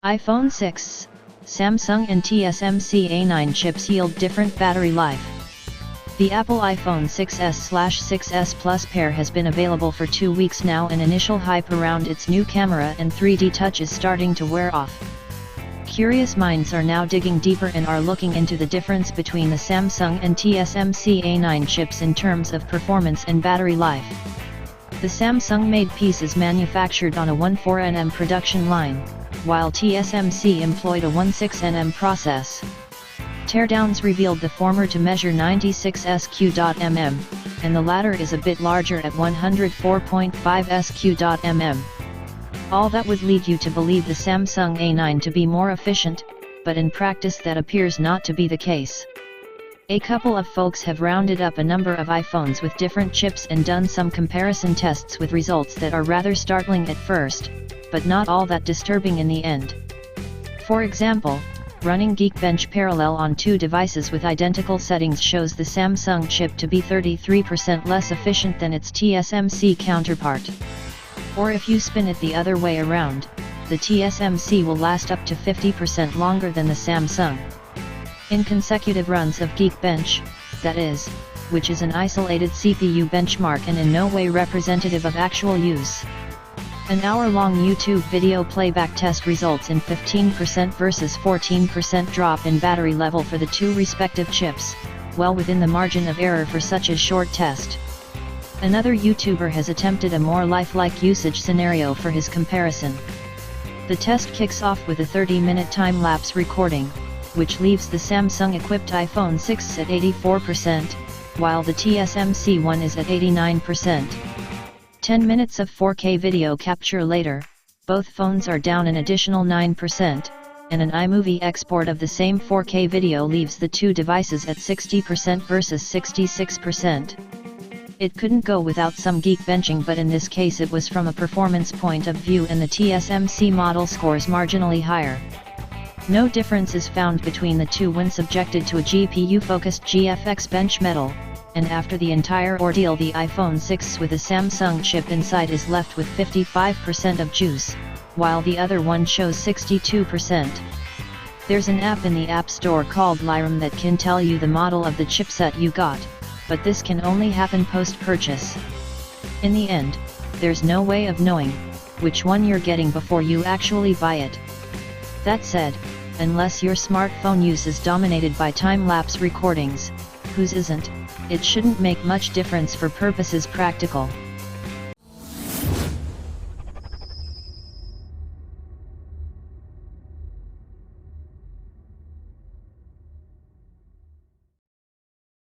iPhone 6, Samsung and TSMC A9 chips yield different battery life. The Apple iPhone 6s/6s Plus pair has been available for 2 weeks now, and initial hype around its new camera and 3D touch is starting to wear off. Curious minds are now digging deeper and are looking into the difference between the Samsung and TSMC A9 chips in terms of performance and battery life. The Samsung-made piece is manufactured on a 14nm production line, while TSMC employed a 16nm process. Teardowns revealed the former to measure 96 sq/mm, and the latter is a bit larger at 104.5 sq/mm. All that would lead you to believe the Samsung A9 to be more efficient, but in practice that appears not to be the case. A couple of folks have rounded up a number of iPhones with different chips and done some comparison tests with results that are rather startling at first, but not all that disturbing in the end. For example, running Geekbench parallel on two devices with identical settings shows the Samsung chip to be 33% less efficient than its TSMC counterpart. Or if you spin it the other way around, the TSMC will last up to 50% longer than the Samsung. In consecutive runs of Geekbench, that is, which is an isolated CPU benchmark and in no way representative of actual use. An hour-long YouTube video playback test results in 15% versus 14% drop in battery level for the two respective chips, well within the margin of error for such a short test. Another YouTuber has attempted a more lifelike usage scenario for his comparison. The test kicks off with a 30-minute time-lapse recording, which leaves the Samsung-equipped iPhone 6 at 84%, while the TSMC one is at 89%. 10 minutes of 4K video capture later, both phones are down an additional 9%, and an iMovie export of the same 4K video leaves the two devices at 60% versus 66%. It couldn't go without some geekbenching, but in this case it was from a performance point of view, and the TSMC model scores marginally higher. No difference is found between the two when subjected to a GPU-focused GFX bench metal, and after the entire ordeal the iPhone 6 with a Samsung chip inside is left with 55% of juice, while the other one shows 62%. There's an app in the App Store called Lirum that can tell you the model of the chipset you got, but this can only happen post-purchase. In the end, there's no way of knowing which one you're getting before you actually buy it. That said, unless your smartphone use is dominated by time-lapse recordings, whose isn't, it shouldn't make much difference for purposes practical.